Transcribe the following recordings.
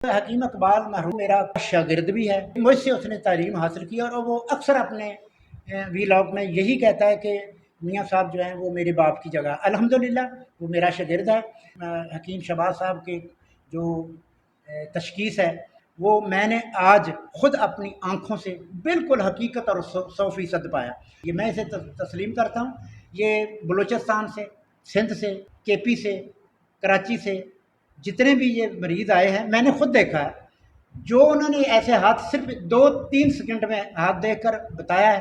حکیم اقبال مرحوم میرا شاگرد بھی ہے، مجھ سے اس نے تعلیم حاصل کی اور وہ اکثر اپنے ویلاگ میں یہی کہتا ہے کہ میاں صاحب جو ہیں وہ میرے باپ کی جگہ، الحمدللہ وہ میرا شاگرد ہے۔ حکیم شہباز صاحب کی جو تشخیص ہے وہ میں نے آج خود اپنی آنکھوں سے بالکل حقیقت اور 100% پایا۔ یہ میں اسے تسلیم کرتا ہوں۔ یہ بلوچستان سے، سندھ سے، کے پی سے، کراچی سے جتنے بھی یہ مریض آئے ہیں میں نے خود دیکھا ہے، جو انہوں نے ایسے ہاتھ صرف 2-3 سیکنڈ میں ہاتھ دیکھ کر بتایا ہے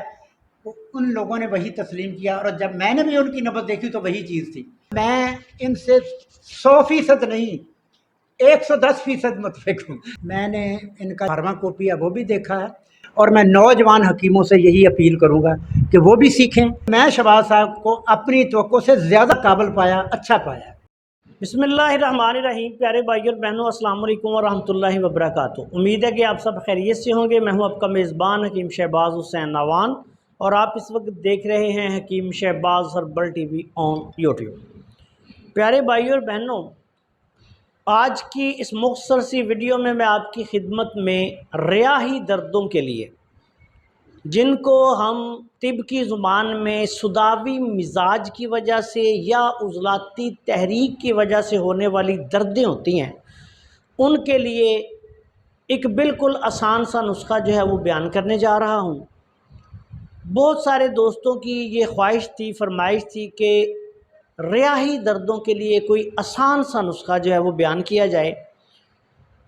ان لوگوں نے وہی تسلیم کیا، اور جب میں نے بھی ان کی نبض دیکھی تو وہی چیز تھی۔ میں ان سے 100% نہیں 110% متفق ہوں۔ میں نے ان کا فارما کاپی ہے وہ بھی دیکھا ہے، اور میں نوجوان حکیموں سے یہی اپیل کروں گا کہ وہ بھی سیکھیں۔ میں شہباز صاحب کو اپنی توقع سے زیادہ قابل پایا، اچھا پایا۔ بسم اللہ الرحمن الرحیم۔ پیارے بھائی اور بہنوں، السلام علیکم ورحمۃ اللہ وبرکاتہ۔ امید ہے کہ آپ سب خیریت سے ہوں گے۔ میں ہوں آپ کا میزبان حکیم شہباز حسین نوان، اور آپ اس وقت دیکھ رہے ہیں Hakeem Shahbaz herbal TV on آن یوٹیوب۔ پیارے بھائی اور بہنوں، آج کی اس مختصر سی ویڈیو میں آپ کی خدمت میں ریاحی دردوں کے لیے، جن کو ہم طب کی زبان میں سوداوی مزاج کی وجہ سے یا عضلاتی تحریک کی وجہ سے ہونے والی دردیں ہوتی ہیں، ان کے لیے ایک بالکل آسان سا نسخہ جو ہے وہ بیان کرنے جا رہا ہوں۔ بہت سارے دوستوں کی یہ خواہش تھی، فرمائش تھی کہ ریاحی دردوں کے لیے کوئی آسان سا نسخہ جو ہے وہ بیان کیا جائے۔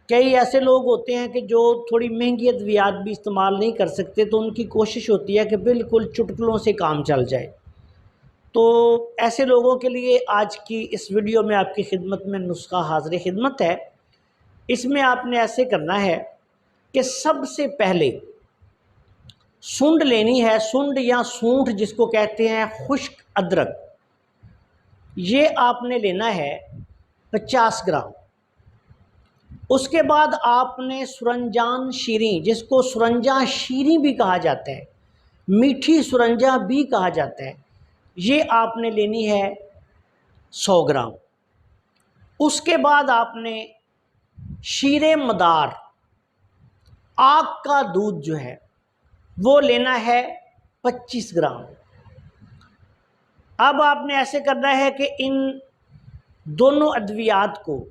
کئی ایسے لوگ ہوتے ہیں کہ جو تھوڑی مہنگی ادویات بھی استعمال نہیں کر سکتے، تو ان کی کوشش ہوتی ہے کہ بالکل چٹکلوں سے کام چل جائے۔ تو ایسے لوگوں کے لیے آج کی اس ویڈیو میں آپ کی خدمت میں نسخہ حاضر خدمت ہے۔ اس میں آپ نے ایسے کرنا ہے کہ سب سے پہلے سنڈ لینی ہے، سنڈ یا سونٹھ جس کو کہتے ہیں، خشک ادرک، یہ آپ نے لینا ہے 50 گرام۔ اس کے بعد آپ نے سرنجان شیریں، جس کو سرنجا شیریں بھی کہا جاتا ہے، میٹھی سرنجا بھی کہا جاتا ہے، یہ آپ نے لینی ہے 100 گرام۔ اس کے بعد آپ نے شیر مدار، آگ کا دودھ جو ہے وہ لینا ہے 25 گرام۔ اب آپ نے ایسے کرنا ہے کہ ان دونوں ادویات کو،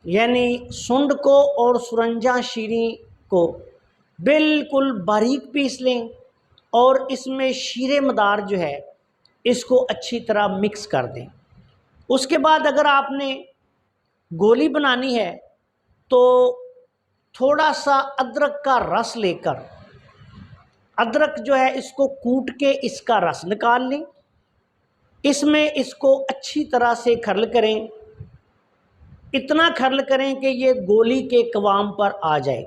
یعنی سنڈ کو اور سرنجا شیریں کو، بالکل باریک پیس لیں، اور اس میں شیر مدار جو ہے اس کو اچھی طرح مکس کر دیں۔ اس کے بعد اگر آپ نے گولی بنانی ہے تو تھوڑا سا ادرک کا رس لے کر، ادرک جو ہے اس کو کوٹ کے اس کا رس نکال لیں، اس میں اس کو اچھی طرح سے کھرل کریں، اتنا کھرل کریں کہ یہ گولی کے قوام پر آ جائے۔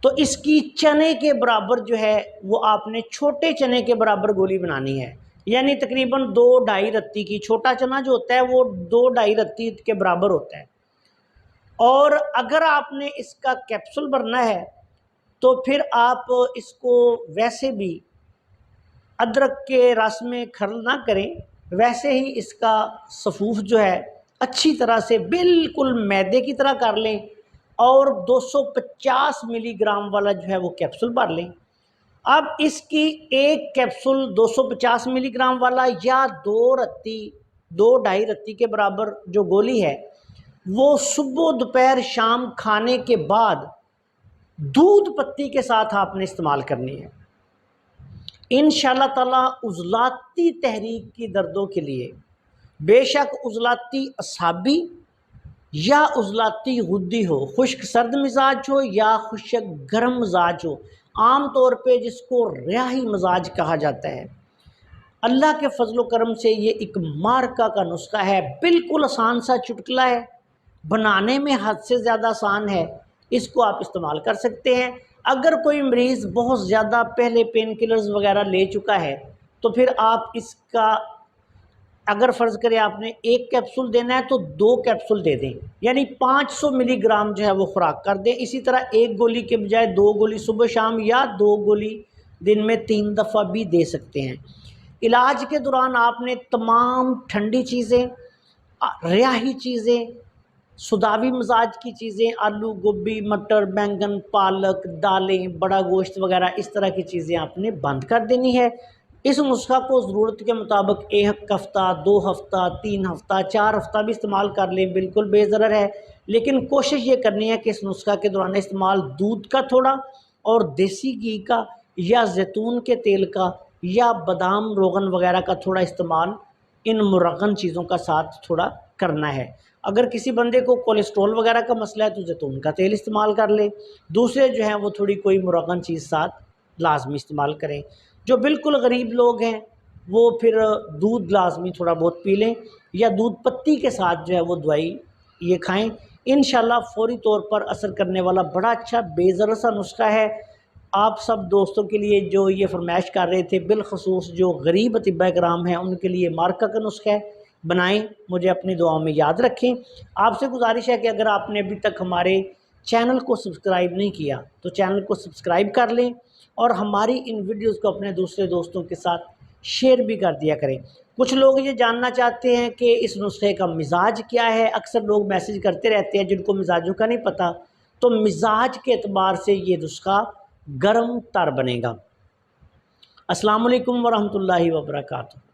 تو اس کی چنے کے برابر جو ہے وہ آپ نے چھوٹے چنے کے برابر گولی بنانی ہے، یعنی تقریباً 2-2.5 رتی کی۔ چھوٹا چنا جو ہوتا ہے وہ 2-2.5 رتی کے برابر ہوتا ہے۔ اور اگر آپ نے اس کا کیپسول بھرنا ہے تو پھر آپ اس کو ویسے بھی ادرک کے رس میں کھرل نہ کریں، ویسے ہی اس کا صفوف جو ہے اچھی طرح سے بالکل میدے کی طرح کر لیں، اور 250 ملی گرام والا جو ہے وہ کیپسول بھر لیں۔ اب اس کی ایک کیپسول 250 ملی گرام والا یا 2-2.5 رتی کے برابر جو گولی ہے، وہ صبح دوپہر شام کھانے کے بعد دودھ پتی کے ساتھ آپ نے استعمال کرنی ہے۔ انشاءاللہ تعالیٰ عضلاتی تحریک کی دردوں کے لیے، بے شک عضلاتی اعصابی یا عضلاتی غدی ہو، خشک سرد مزاج ہو یا خشک گرم مزاج ہو، عام طور پہ جس کو ریاحی مزاج کہا جاتا ہے، اللہ کے فضل و کرم سے یہ ایک مارکہ کا نسخہ ہے۔ بالکل آسان سا چٹکلا ہے، بنانے میں حد سے زیادہ آسان ہے، اس کو آپ استعمال کر سکتے ہیں۔ اگر کوئی مریض بہت زیادہ پہلے پین کلرز وغیرہ لے چکا ہے تو پھر آپ اس کا، اگر فرض کریں آپ نے 1 کیپسول دینا ہے تو 2 کیپسول دے دیں، یعنی 500 ملی گرام جو ہے وہ خوراک کر دیں۔ اسی طرح 1 گولی کے بجائے 2 گولی صبح شام، یا 2 گولی دن میں 3 دفعہ بھی دے سکتے ہیں۔ علاج کے دوران آپ نے تمام ٹھنڈی چیزیں، ریاحی چیزیں، سداوی مزاج کی چیزیں، آلو، گوبھی، مٹر، بینگن، پالک، دالیں، بڑا گوشت وغیرہ اس طرح کی چیزیں آپ نے بند کر دینی ہے۔ اس نسخہ کو ضرورت کے مطابق 1 ہفتہ، 2 ہفتہ، 3 ہفتہ، 4 ہفتہ بھی استعمال کر لیں، بالکل بے ضرر ہے۔ لیکن کوشش یہ کرنی ہے کہ اس نسخہ کے دوران استعمال دودھ کا تھوڑا اور دیسی گھی کا یا زیتون کے تیل کا یا بادام روغن وغیرہ کا تھوڑا استعمال ان مرغن چیزوں کا ساتھ تھوڑا کرنا ہے۔ اگر کسی بندے کو کولیسٹرول وغیرہ کا مسئلہ ہے تو زیتون کا تیل استعمال کر لے، دوسرے جو ہیں وہ تھوڑی کوئی مرغن چیز ساتھ لازمی استعمال کریں۔ جو بالکل غریب لوگ ہیں وہ پھر دودھ لازمی تھوڑا بہت پی لیں یا دودھ پتی کے ساتھ جو ہے وہ دوائی یہ کھائیں، انشاءاللہ فوری طور پر اثر کرنے والا بڑا اچھا بے ضرر سا نسخہ ہے۔ آپ سب دوستوں کے لیے جو یہ فرمائش کر رہے تھے، بالخصوص جو غریب اطباء کرام ہیں ان کے لیے مارکا کا نسخہ ہے، بنائیں، مجھے اپنی دعاؤں میں یاد رکھیں۔ آپ سے گزارش ہے کہ اگر آپ نے ابھی تک ہمارے چینل کو سبسکرائب نہیں کیا تو چینل کو سبسکرائب کر لیں اور ہماری ان ویڈیوز کو اپنے دوسرے دوستوں کے ساتھ شیئر بھی کر دیا کریں۔ کچھ لوگ یہ جاننا چاہتے ہیں کہ اس نسخے کا مزاج کیا ہے، اکثر لوگ میسج کرتے رہتے ہیں جن کو مزاجوں کا نہیں پتہ، تو مزاج کے اعتبار سے یہ نسخہ گرم تر بنے گا۔ السلام علیکم ورحمۃ اللہ وبرکاتہ۔